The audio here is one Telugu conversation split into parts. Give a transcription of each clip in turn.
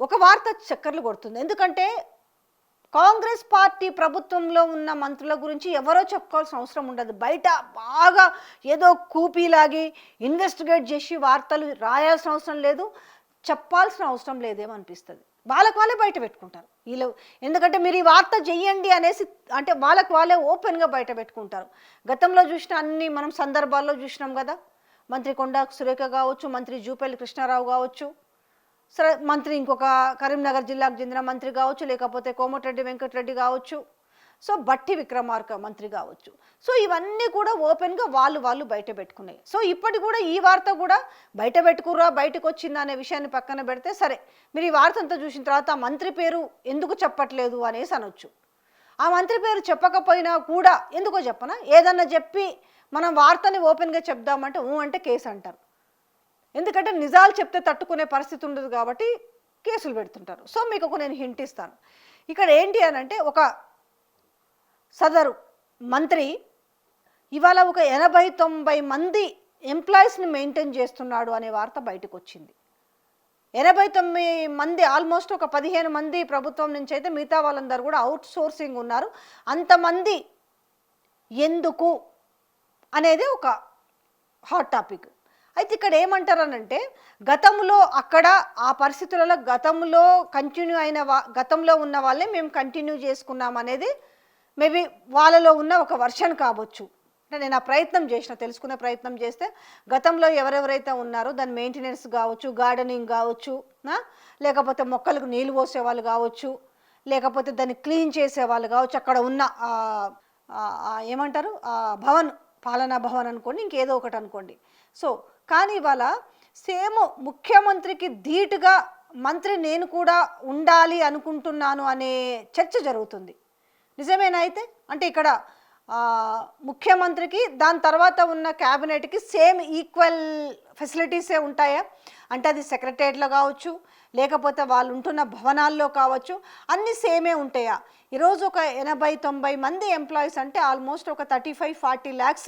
ఒక వార్త చక్కర్లు కొడుతుంది. ఎందుకంటే కాంగ్రెస్ పార్టీ ప్రభుత్వంలో ఉన్న మంత్రుల గురించి ఎవరో చెప్పుకోవాల్సిన అవసరం ఉండదు. బయట బాగా ఏదో కూపీలాగి ఇన్వెస్టిగేట్ చేసి వార్తలు రాయాల్సిన అవసరం లేదు, చెప్పాల్సిన అవసరం లేదేమనిపిస్తుంది. వాళ్ళకు వాళ్ళే బయట పెట్టుకుంటారు వీళ్ళు. ఎందుకంటే మీరు ఈ వార్త చెయ్యండి అనేసి అంటే వాళ్ళకు వాళ్ళే ఓపెన్గా బయట పెట్టుకుంటారు. గతంలో చూసిన అన్ని మనం సందర్భాల్లో చూసినాం కదా. మంత్రి కొండా సురేఖ కావచ్చు, మంత్రి జూపల్లి కృష్ణారావు కావచ్చు, సరే మంత్రి ఇంకొక కరీంనగర్ జిల్లాకు చెందిన మంత్రి కావచ్చు, లేకపోతే కోమటిరెడ్డి వెంకటరెడ్డి కావచ్చు, సో బట్టి విక్రమార్క మంత్రి కావచ్చు. సో ఇవన్నీ కూడా ఓపెన్గా వాళ్ళు బయట పెట్టుకున్నాయి. సో ఇప్పటి కూడా ఈ వార్త కూడా బయట పెట్టుకుర్రా, బయటకు వచ్చిందా అనే విషయాన్ని పక్కన పెడితే, సరే మీరు ఈ వార్త అంతా చూసిన తర్వాత ఆ మంత్రి పేరు ఎందుకు చెప్పట్లేదు అనేసి అనొచ్చు. ఆ మంత్రి పేరు చెప్పకపోయినా కూడా ఎందుకో చెప్పనా, ఏదన్నా చెప్పి మనం వార్తని ఓపెన్గా చెప్దామంటే అంటే కేసు అంటారు. ఎందుకంటే నిజాలు చెప్తే తట్టుకునే పరిస్థితి ఉండదు కాబట్టి కేసులు పెడుతుంటారు. సో మీకు ఒక నేను హింట్ ఇస్తాను. ఇక్కడ ఏంటి అని అంటే, ఒక సదరు మంత్రి ఇవాళ ఒక 80-90 మంది ఎంప్లాయీస్ని మెయింటైన్ చేస్తున్నాడు అనే వార్త బయటకు వచ్చింది. 89 మంది, ఆల్మోస్ట్ ఒక 15 మంది ప్రభుత్వం నుంచి అయితే మిగతా వాళ్ళందరూ కూడా అవుట్ సోర్సింగ్ ఉన్నారు. అంతమంది ఎందుకు అనేది ఒక హాట్ టాపిక్. అయితే ఇక్కడ ఏమంటారనంటే, గతంలో అక్కడ ఆ పరిస్థితులలో గతంలో కంటిన్యూ అయిన గతంలో ఉన్న వాళ్ళే మేము కంటిన్యూ చేసుకున్నాం అనేది మేబీ వాళ్ళలో ఉన్న ఒక వర్షన్ కావచ్చు. అంటే నేను ఆ ప్రయత్నం చేసిన, తెలుసుకునే ప్రయత్నం చేస్తే గతంలో ఎవరెవరైతే ఉన్నారో దాని మెయింటెనెన్స్ కావచ్చు, గార్డెనింగ్ కావచ్చు, లేకపోతే మొక్కలకు నీళ్ళు పోసేవాళ్ళు కావచ్చు, లేకపోతే దాన్ని క్లీన్ చేసేవాళ్ళు కావచ్చు, అక్కడ ఉన్న ఏమంటారు భవన్, పాలనా భవన్ అనుకోండి, ఇంకేదో ఒకటి అనుకోండి. సో కానీ ఇవాళ సేమ్ ముఖ్యమంత్రికి ధీటుగా మంత్రి నేను కూడా ఉండాలి అనుకుంటున్నాను అనే చర్చ జరుగుతుంది. నిజమేనా? అయితే అంటే ఇక్కడ ముఖ్యమంత్రికి దాని తర్వాత ఉన్న క్యాబినెట్కి సేమ్ ఈక్వల్ ఫెసిలిటీసే ఉంటాయా అంటే, అది సెక్రటరియట్లో కావచ్చు, లేకపోతే వాళ్ళు ఉంటున్న భవనాల్లో కావచ్చు, అన్నీ సేమే ఉంటాయా? ఈరోజు ఒక 80-90 మంది ఎంప్లాయీస్ అంటే ఆల్మోస్ట్ ఒక 35-40 lakhs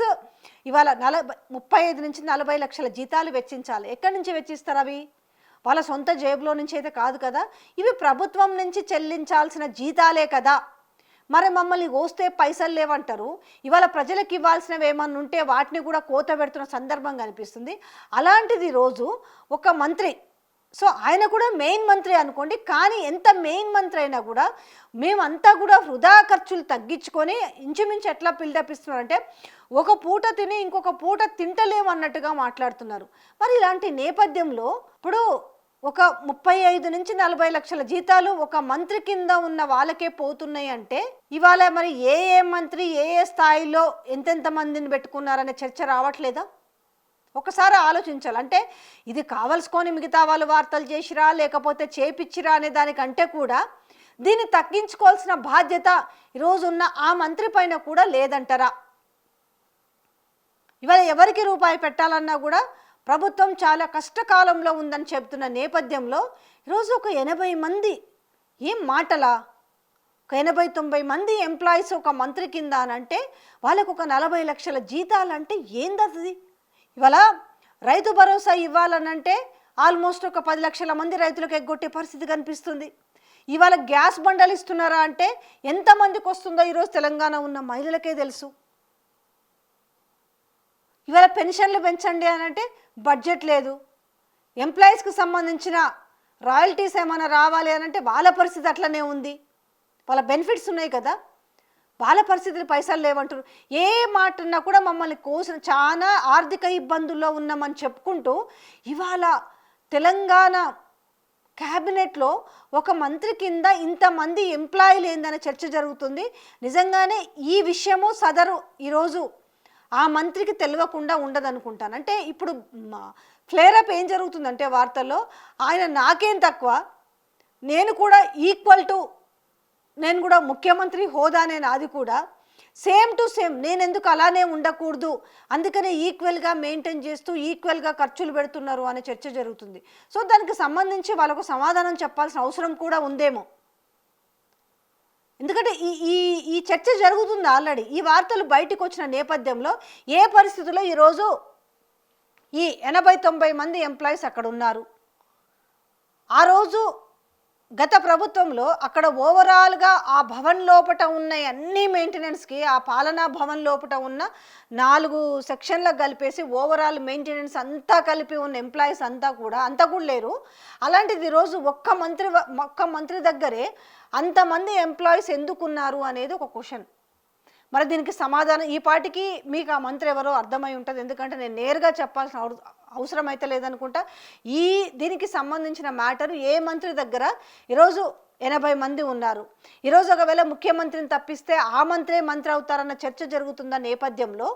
ఇవాళ 35 నుంచి 40 లక్షల జీతాలు వెచ్చించాలి. ఎక్కడి నుంచి వెచ్చిస్తారు? అవి వాళ్ళ సొంత జేబులో నుంచి అయితే కాదు కదా, ఇవి ప్రభుత్వం నుంచి చెల్లించాల్సిన జీతాలే కదా. మరి మమ్మల్ని కోస్తే పైసలు లేవంటారు. ఇవాళ ప్రజలకు ఇవ్వాల్సినవి ఏమన్నా ఉంటే వాటిని కూడా కోత పెడుతున్న సందర్భం కనిపిస్తుంది. అలాంటిది రోజు ఒక మంత్రి, సో ఆయన కూడా మెయిన్ మంత్రి అనుకోండి, కానీ ఎంత మెయిన్ మంత్రి అయినా కూడా మేమంతా కూడా వృధా ఖర్చులు తగ్గించుకొని ఇంచుమించు ఎట్లా బిల్డప్ ఇస్తున్నారంటే, ఒక పూట తిని ఇంకొక పూట తింటలేము అన్నట్టుగా మాట్లాడుతున్నారు. మరి ఇలాంటి నేపథ్యంలో ఇప్పుడు ఒక 35 నుంచి 40 లక్షల జీతాలు ఒక మంత్రి కింద ఉన్న వాళ్ళకే పోతున్నాయి అంటే, ఇవాళ మరి ఏ మంత్రి ఏ స్థాయిలో ఎంతెంత మందిని పెట్టుకున్నారనే చర్చ రావట్లేదా? ఒకసారి ఆలోచించాలి. అంటే ఇది కావలసుకొని మిగతా వాళ్ళు వార్తలు చేసిరా లేకపోతే చేపిచ్చిరా అనే దానికంటే కూడా దీన్ని తగ్గించుకోవాల్సిన బాధ్యత ఈరోజు ఉన్న ఆ మంత్రి పైన కూడా లేదంటారా? ఇవాళ ఎవరికి రూపాయి పెట్టాలన్నా కూడా ప్రభుత్వం చాలా కష్టకాలంలో ఉందని చెప్తున్న నేపథ్యంలో ఈరోజు ఒక 80 మంది, ఏం మాటలా, ఒక 80-90 మంది ఎంప్లాయీస్ ఒక మంత్రి కింద అనంటే వాళ్ళకు ఒక 40 లక్షల జీతాలంటే ఏందది? ఇవాళ రైతు భరోసా ఇవ్వాలనంటే ఆల్మోస్ట్ ఒక 10 లక్షల మంది రైతులకు ఎగ్గొట్టే పరిస్థితి కనిపిస్తుంది. ఇవాళ గ్యాస్ బండలు ఇస్తున్నారా అంటే ఎంతమందికి వస్తుందో ఈరోజు తెలంగాణ ఉన్న మహిళలకే తెలుసు. ఇవాళ పెన్షన్లు పెంచండి అనంటే బడ్జెట్ లేదు. ఎంప్లాయీస్కి సంబంధించిన రాయల్టీస్ ఏమైనా రావాలి అనంటే వాళ్ళ పరిస్థితి అట్లనే ఉంది. వాళ్ళ బెనిఫిట్స్ ఉన్నాయి కదా, వాళ్ళ పరిస్థితులు పైసలు లేవంటారు. ఏ మాటన్నా కూడా మమ్మల్ని కోసిన చాలా ఆర్థిక ఇబ్బందుల్లో ఉన్నామని చెప్పుకుంటూ ఇవాళ తెలంగాణ క్యాబినెట్లో ఒక మంత్రి కింద ఇంతమంది ఎంప్లాయీలు ఏందనే చర్చ జరుగుతుంది. నిజంగానే ఈ విషయము సదరు ఈరోజు ఆ మంత్రికి తెలియకుండా ఉండదనుకుంటాను. అంటే ఇప్పుడు ఫ్లేరప్ ఏం జరుగుతుందంటే వార్తల్లో, ఆయన నాకేం తక్కువ, నేను కూడా ఈక్వల్ టు, నేను కూడా ముఖ్యమంత్రి హోదానే నాది కూడా, సేమ్ టు సేమ్, నేను ఎందుకు అలానే ఉండకూడదు, అందుకనే ఈక్వల్గా మెయింటైన్ చేస్తూ ఈక్వల్గా ఖర్చులు పెడుతున్నారు అనే చర్చ జరుగుతుంది. సో దానికి సంబంధించి వాళ్ళకు సమాధానం చెప్పాల్సిన అవసరం కూడా ఉందేమో. ఎందుకంటే ఈ చర్చ జరుగుతుంది ఆల్రెడీ. ఈ వార్తలు బయటకు వచ్చిన నేపథ్యంలో ఏ పరిస్థితుల్లో ఈరోజు ఈ 80-90 మంది ఎంప్లాయీస్ అక్కడ ఉన్నారు. ఆ రోజు గత ప్రభుత్వంలో అక్కడ ఓవరాల్గా ఆ భవన్ లోపట ఉన్న అన్ని మెయింటెనెన్స్కి, ఆ పాలనా భవన్ లోపట ఉన్న 4 సెక్షన్లకు కలిపేసి ఓవరాల్ మెయింటెనెన్స్ అంతా కలిపి ఉన్న ఎంప్లాయీస్ అంతా కూడా లేరు. అలాంటిది ఈరోజు ఒక్క మంత్రి దగ్గరే అంతమంది ఎంప్లాయీస్ ఎందుకున్నారు అనేది ఒక క్వశ్చన్. మరి దీనికి సమాధానం ఈ పాటికి మీకు ఆ మంత్రి ఎవరో అర్థమై ఉంటుంది. ఎందుకంటే నేను నేరుగా చెప్పాల్సిన అవసరం అయితే లేదనుకుంటా. దీనికి సంబంధించిన మ్యాటర్ ఏ మంత్రి దగ్గర ఈరోజు 80 మంది ఉన్నారు. ఈరోజు ఒకవేళ ముఖ్యమంత్రిని తప్పిస్తే ఆ మంత్రి అవుతారన్న చర్చ జరుగుతున్న నేపథ్యంలో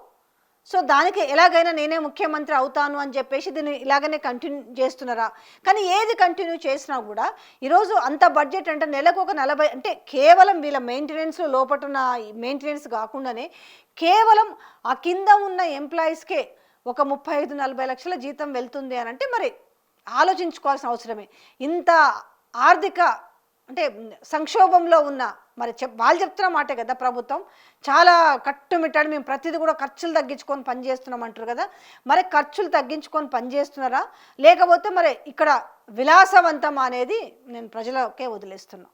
సో దానికి ఎలాగైనా నేనే ముఖ్యమంత్రి అవుతాను అని చెప్పేసి దీన్ని ఇలాగనే కంటిన్యూ చేస్తున్నారా? కానీ ఏది కంటిన్యూ చేసినా కూడా ఈరోజు అంత బడ్జెట్ అంటే నెలకు ఒక 40 అంటే కేవలం వీళ్ళ మెయింటెనెన్స్ లోపటున్న మెయింటెనెన్స్ కాకుండానే కేవలం ఆ కింద ఉన్న ఎంప్లాయీస్కే ఒక 35-40 లక్షల జీతం వెళ్తుంది అని అంటే మరి ఆలోచించుకోవాల్సిన అవసరమే. ఇంత ఆర్థిక అంటే సంక్షోభంలో ఉన్న మరి వాళ్ళు చెప్తున్న మాటే కదా ప్రభుత్వం చాలా కట్టుమిట్టాడు, మేము ప్రతిదీ కూడా ఖర్చులు తగ్గించుకొని పనిచేస్తున్నాం అంటారు కదా. మరి ఖర్చులు తగ్గించుకొని పనిచేస్తున్నారా లేకపోతే మరి ఇక్కడ విలాసవంతం అనేది నేను ప్రజలకే వదిలేస్తున్నా.